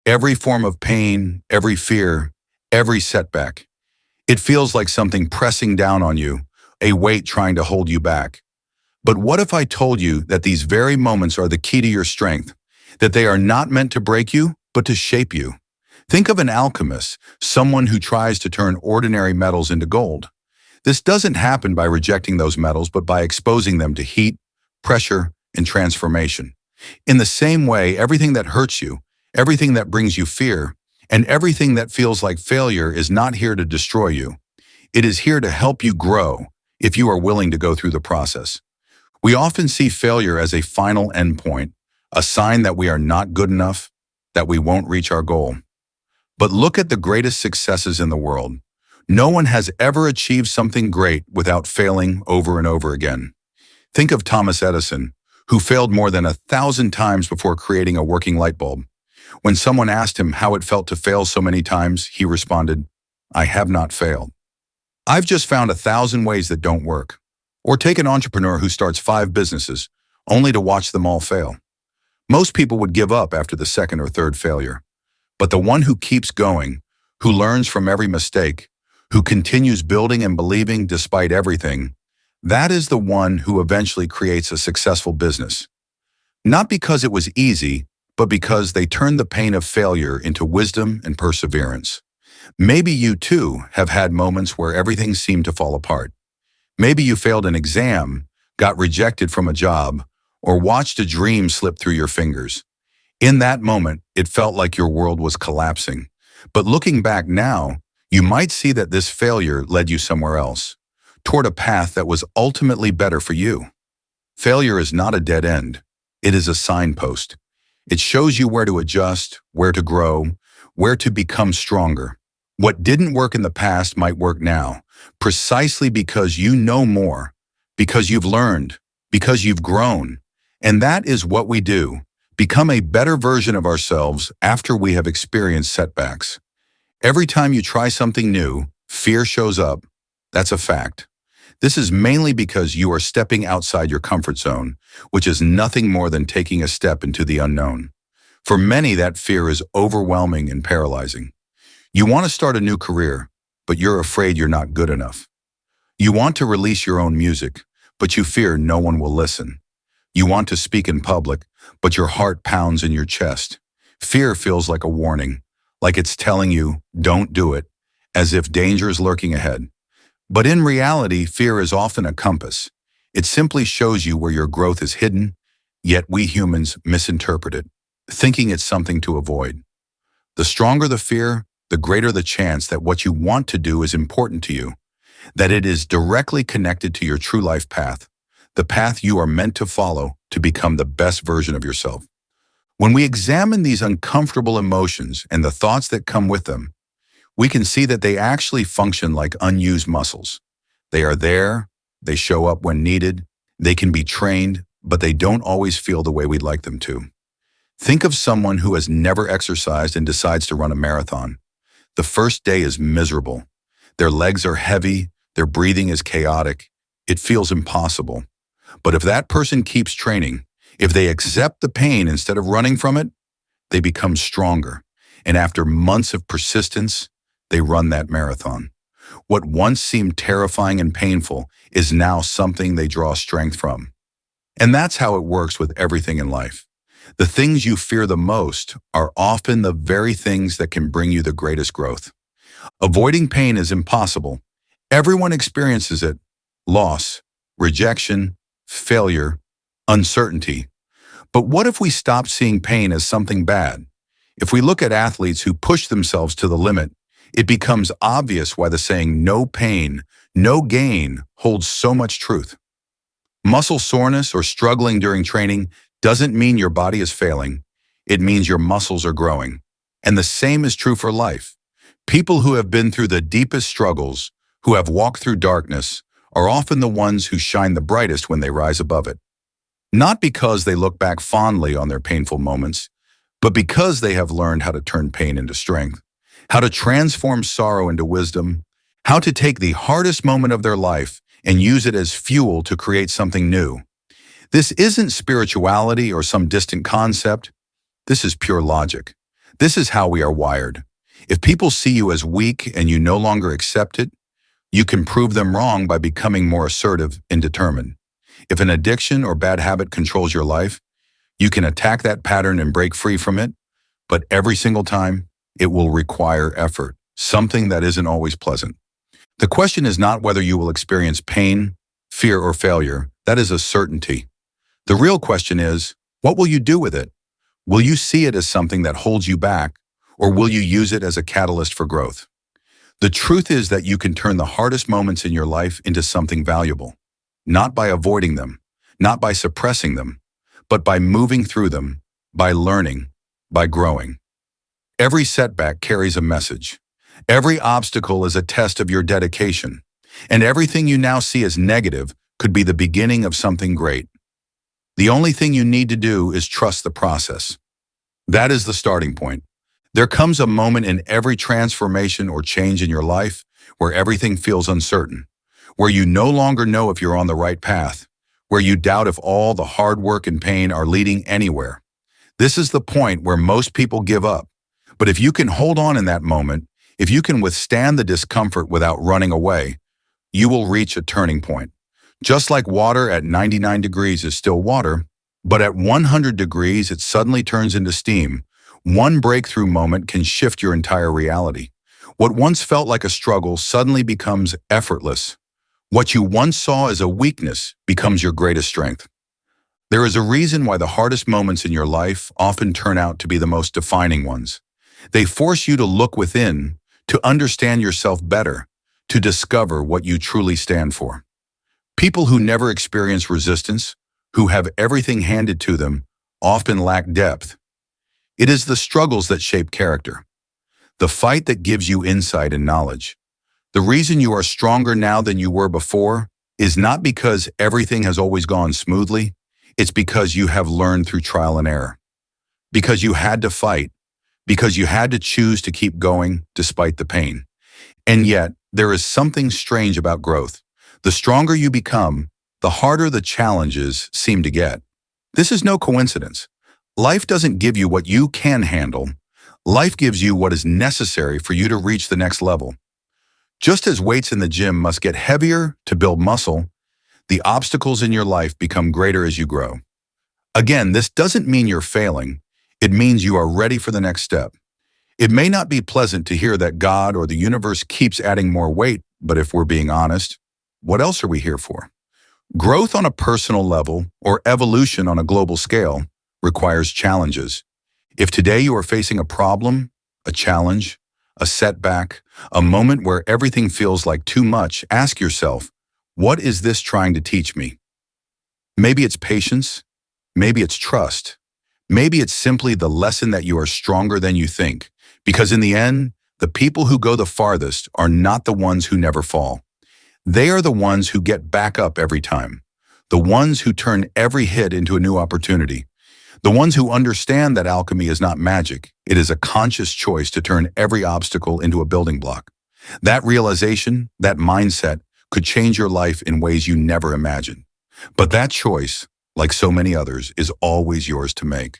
Every form of pain, every fear, every setback. It feels like something pressing down on you, a weight trying to hold you back. But what if I told you that these very moments are the key to your strength, that they are not meant to break you, but to shape you? Think of an alchemist, someone who tries to turn ordinary metals into gold. This doesn't happen by rejecting those metals, but by exposing them to heat, pressure, and transformation. In the same way, everything that hurts you, everything that brings you fear, and everything that feels like failure is not here to destroy you. It is here to help you grow if you are willing to go through the process. We often see failure as a final endpoint, a sign that we are not good enough, that we won't reach our goal. But look at the greatest successes in the world. No one has ever achieved something great without failing over and over again. Think of Thomas Edison, who failed more than 1,000 times before creating a working light bulb. When someone asked him how it felt to fail so many times, he responded, "I have not failed. I've just found 1,000 ways that don't work." Or take an entrepreneur who starts 5 businesses, only to watch them all fail. Most people would give up after the second or third failure. But the one who keeps going, who learns from every mistake, who continues building and believing despite everything, that is the one who eventually creates a successful business. Not because it was easy, but because they turned the pain of failure into wisdom and perseverance. Maybe you too have had moments where everything seemed to fall apart. Maybe you failed an exam, got rejected from a job, or watched a dream slip through your fingers. In that moment, it felt like your world was collapsing. But looking back now, you might see that this failure led you somewhere else, toward a path that was ultimately better for you. Failure is not a dead end. It is a signpost. It shows you where to adjust, where to grow, where to become stronger. What didn't work in the past might work now, precisely because you know more, because you've learned, because you've grown. And that is what we do, become a better version of ourselves after we have experienced setbacks. Every time you try something new, fear shows up. That's a fact. This is mainly because you are stepping outside your comfort zone, which is nothing more than taking a step into the unknown. For many, that fear is overwhelming and paralyzing. You want to start a new career, but you're afraid you're not good enough. You want to release your own music, but you fear no one will listen. You want to speak in public, but your heart pounds in your chest. Fear feels like a warning, like it's telling you, don't do it, as if danger is lurking ahead. But in reality, fear is often a compass. It simply shows you where your growth is hidden, yet we humans misinterpret it, thinking it's something to avoid. The stronger the fear, the greater the chance that what you want to do is important to you, that it is directly connected to your true life path, the path you are meant to follow to become the best version of yourself. When we examine these uncomfortable emotions and the thoughts that come with them, we can see that they actually function like unused muscles. They are there, they show up when needed, they can be trained, but they don't always feel the way we'd like them to. Think of someone who has never exercised and decides to run a marathon. The first day is miserable. Their legs are heavy, their breathing is chaotic. It feels impossible. But if that person keeps training, if they accept the pain instead of running from it, they become stronger. And after months of persistence, they run that marathon. What once seemed terrifying and painful is now something they draw strength from. And that's how it works with everything in life. The things you fear the most are often the very things that can bring you the greatest growth. Avoiding pain is impossible. Everyone experiences it: loss, rejection, failure, uncertainty. But what if we stopped seeing pain as something bad? If we look at athletes who push themselves to the limit, it becomes obvious why the saying "no pain, no gain" holds so much truth. Muscle soreness or struggling during training doesn't mean your body is failing. It means your muscles are growing. And the same is true for life. People who have been through the deepest struggles, who have walked through darkness, are often the ones who shine the brightest when they rise above it. Not because they look back fondly on their painful moments, but because they have learned how to turn pain into strength, how to transform sorrow into wisdom, how to take the hardest moment of their life and use it as fuel to create something new. This isn't spirituality or some distant concept. This is pure logic. This is how we are wired. If people see you as weak and you no longer accept it, you can prove them wrong by becoming more assertive and determined. If an addiction or bad habit controls your life, you can attack that pattern and break free from it, but every single time, it will require effort, something that isn't always pleasant. The question is not whether you will experience pain, fear, or failure. That is a certainty. The real question is, what will you do with it? Will you see it as something that holds you back, or will you use it as a catalyst for growth? The truth is that you can turn the hardest moments in your life into something valuable, not by avoiding them, not by suppressing them, but by moving through them, by learning, by growing. Every setback carries a message. Every obstacle is a test of your dedication, and everything you now see as negative could be the beginning of something great. The only thing you need to do is trust the process. That is the starting point. There comes a moment in every transformation or change in your life where everything feels uncertain, where you no longer know if you're on the right path, where you doubt if all the hard work and pain are leading anywhere. This is the point where most people give up. But if you can hold on in that moment, if you can withstand the discomfort without running away, you will reach a turning point. Just like water at 99 degrees is still water, but at 100 degrees it suddenly turns into steam. One breakthrough moment can shift your entire reality. What once felt like a struggle suddenly becomes effortless. What you once saw as a weakness becomes your greatest strength. There is a reason why the hardest moments in your life often turn out to be the most defining ones. They force you to look within, to understand yourself better, to discover what you truly stand for. People who never experience resistance, who have everything handed to them, often lack depth. It is the struggles that shape character, the fight that gives you insight and knowledge. The reason you are stronger now than you were before is not because everything has always gone smoothly, it's because you have learned through trial and error. Because you had to fight, because you had to choose to keep going despite the pain. And yet, there is something strange about growth. The stronger you become, the harder the challenges seem to get. This is no coincidence. Life doesn't give you what you can handle. Life gives you what is necessary for you to reach the next level. Just as weights in the gym must get heavier to build muscle, the obstacles in your life become greater as you grow. Again, this doesn't mean you're failing. It means you are ready for the next step. It may not be pleasant to hear that God or the universe keeps adding more weight, but if we're being honest, what else are we here for? Growth on a personal level or evolution on a global scale requires challenges. If today you are facing a problem, a challenge, a setback, a moment where everything feels like too much, ask yourself, what is this trying to teach me? Maybe it's patience, maybe it's trust, maybe it's simply the lesson that you are stronger than you think, because in the end, the people who go the farthest are not the ones who never fall. They are the ones who get back up every time, the ones who turn every hit into a new opportunity, the ones who understand that alchemy is not magic, it is a conscious choice to turn every obstacle into a building block. That realization, that mindset, could change your life in ways you never imagined. But that choice, like so many others, is always yours to make.